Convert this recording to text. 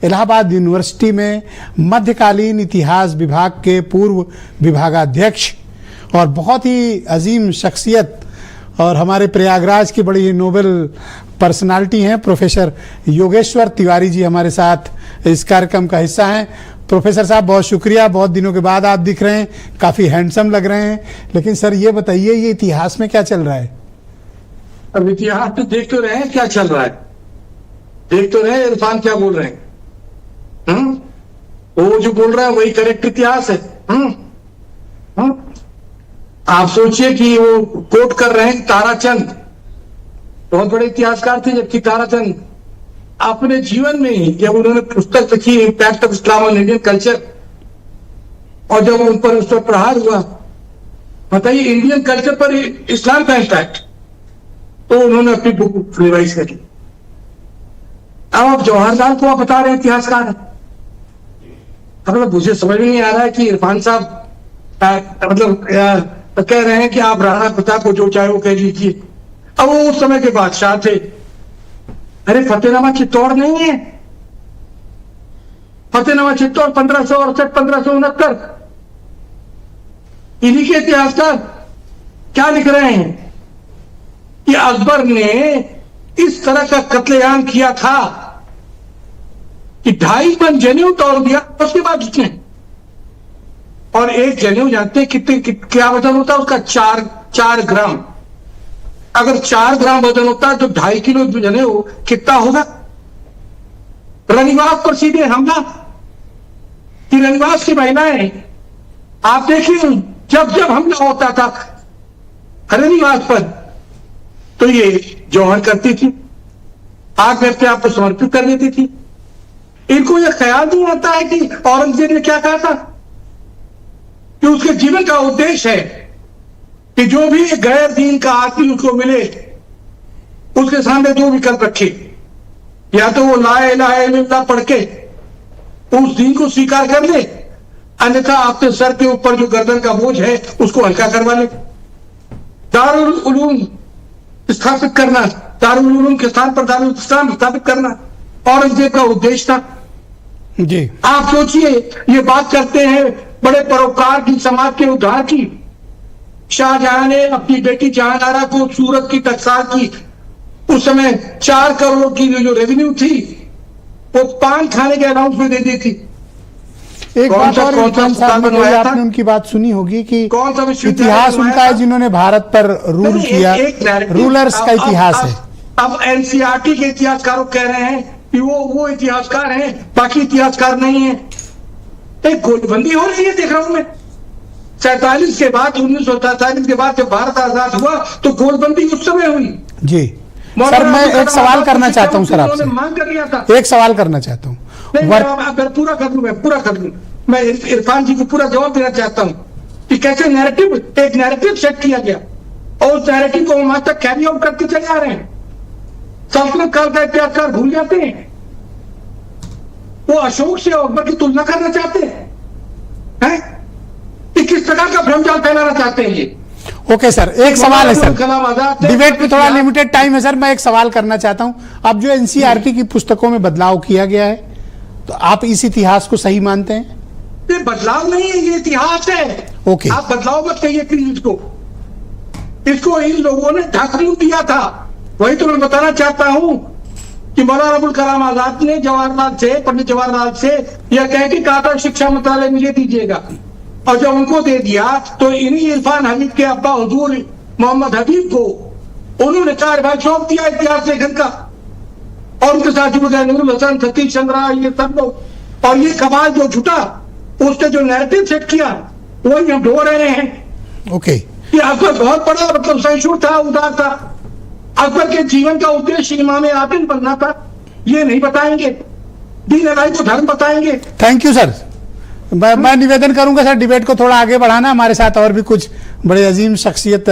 Allahabad university में मध्यकालीन इतिहास विभाग के पूर्व विभागाध्यक्ष और बहुत ही अजीम शख्सियत और हमारे प्रयागराज की बड़ी नोबेल पर्सनालिटी हैं प्रोफेसर योगेश्वर तिवारी जी हमारे साथ इस कार्यक्रम का हिस्सा हैं। प्रोफेसर साहब बहुत शुक्रिया, बहुत दिनों के बाद आप दिख रहे हैं, काफ़ी हैंडसम लग रहे हैं। लेकिन सर ये बताइए, ये इतिहास में क्या चल रहा है? अब इतिहास में देख तो रहे हैं क्या चल रहा है, देख तो रहे हैं इरफान क्या बोल रहे हैं। वो जो बोल रहा है वही करेक्ट इतिहास है। आप सोचिए कि वो कोट कर रहे हैं ताराचंद, बहुत बड़े इतिहासकार थे, जबकि ताराचंद अपने जीवन में ही जब उन्होंने पुस्तक लिखी impact of Islam on Indian culture, और जब उन पर उस पर प्रहार हुआ, बताइए इंडियन कल्चर पर इस्लाम का इम्पैक्ट, तो उन्होंने अपनी बुक रिवाइज करी। अब आप जवाहरलाल को आप बता रहे हैं इतिहासकार, मतलब मुझे समझ में नहीं आ रहा है कि इरफान साहब मतलब कह रहे हैं कि आप राणा प्रताप को जो चाहे वो कह लीजिए। अब वो उस समय के बादशाह थे। अरे फतेहनामा चित्तौड़ नहीं है, फतेहनामा चित्तौड़ 1568 1569। इन्हीं के इतिहासकार क्या लिख रहे हैं कि अकबर ने इस तरह का कत्लेआम किया था कि 2.5 मन जनेऊ तोड़ दिया उसके बाद उसने। और एक जनेऊ जानते हैं कितने क्या वजन होता है उसका? 4 ग्राम। अगर 4 ग्राम वजन होता है तो 2.5 किलो जनेऊ कितना होगा? रनिवास पर सीधे हमला कि रनिवास की महिलाएं, आप देखिए जब जब हमला होता था रनिवास पर तो ये जौहर करती थी, आग में अपने आप को समर्पित कर देती थी। इनको यह ख्याल नहीं आता है कि औरंगजेब ने क्या कहा था कि उसके जीवन का उद्देश्य है कि जो भी गैर दीन का आदमी उसको मिले उसके सामने 2 विकल्प रखे, या तो वो ला इलाहा इल्लल्लाह पढ़ के उस दीन को स्वीकार कर ले, अन्यथा अपने सर के ऊपर जो गर्दन का बोझ है उसको हल्का करवा ले। दारुल उलूम स्थापित करना, दारुल उलूम के स्थान पर दारुल इस्लाम स्थापित करना औरंगजेब का उद्देश्य था जी। आप सोचिए, ये बात करते हैं बड़े परोपकार की, समाज के उद्धार की। शाहजहां ने अपनी बेटी जहानारा को सूरत की टकसाल की, उस समय 4 करोड़ की जो रेवेन्यू थी वो पान खाने के अनाउंस में दे दी थी। एक बात और आपने उनकी बात सुनी होगी कि इतिहास उनका है जिन्होंने भारत पर रूल किया, रूलर्स का इतिहास है। अब एनसीईआरटी के इतिहासकार कह रहे हैं कि वो इतिहासकार हैं, बाकी इतिहासकार नहीं है। एक गोलबंदी हो रही है देख रहा हूं मैं। 47 के बाद 1947 के बाद जब भारत आजाद हुआ तो गोलबंदी उस समय हुई जी। सर मैं एक सवाल करना चाहता हूं सर आपसे, मांग कर लिया था। एक सवाल करना चाहता हूं। पूरा कर लूं मैं इरफान जी को पूरा जवाब देना चाहता हूं कि कैसे एक नैरेटिव सेट किया गया और उस नैरेटिव को हम आज तक कैरी आउट करते चले आ रहे हैं। संस्कृत काल का इतिहासकार भूल जाते हैं, वो अशोक से अकबर की तुलना करना चाहते हैं कि किस प्रकार का भ्रमजाल फैलाना चाहते हैं ये। ओके सर, एक सवाल है सर, डिबेट में थोड़ा लिमिटेड टाइम है सर, मैं एक सवाल करना चाहता हूं। अब जो एनसीईआरटी की पुस्तकों में बदलाव किया गया है, तो आप इस इतिहास को सही मानते हैं? ये बदलाव नहीं है, ये इतिहास है। ओके, आप बदलाव मत कहिए प्लीज। इसको इन लोगों ने ढकलू दिया था। वही तो मैं बताना चाहता हूं कि मौलाना अबुल कलाम आजाद ने पंडित जवाहरलाल से यह कह के कहा था शिक्षा मंत्रालय मुझे दीजिएगा, और जब उनको दे दिया तो इन्हीं इरफान हबीब के अब्बा हुजूर मोहम्मद हबीब को उन्होंने कार्यभार सौंप दिया इतिहास लेखन का, और उनके साथ जुड़ गए नूरुल हसन, सतीश चंद्रा, ये सब लोग। और ये कमाल जो जुटा, उसने जो नैरेटिव सेट किया वही हम ढो रहे हैं। ओके, कि अकबर बहुत बड़ा मतलब सहिष्णु था, उदार था। अकबर के जीवन का उद्देश्य इमाम आदिल बनना था, ये नहीं बताएंगे। दीन इलाही को धर्म बताएंगे। Thank you sir. मैं निवेदन करूंगा सर डिबेट को थोड़ा आगे बढ़ाना। हमारे साथ और भी कुछ बड़े अजीम शख्सियत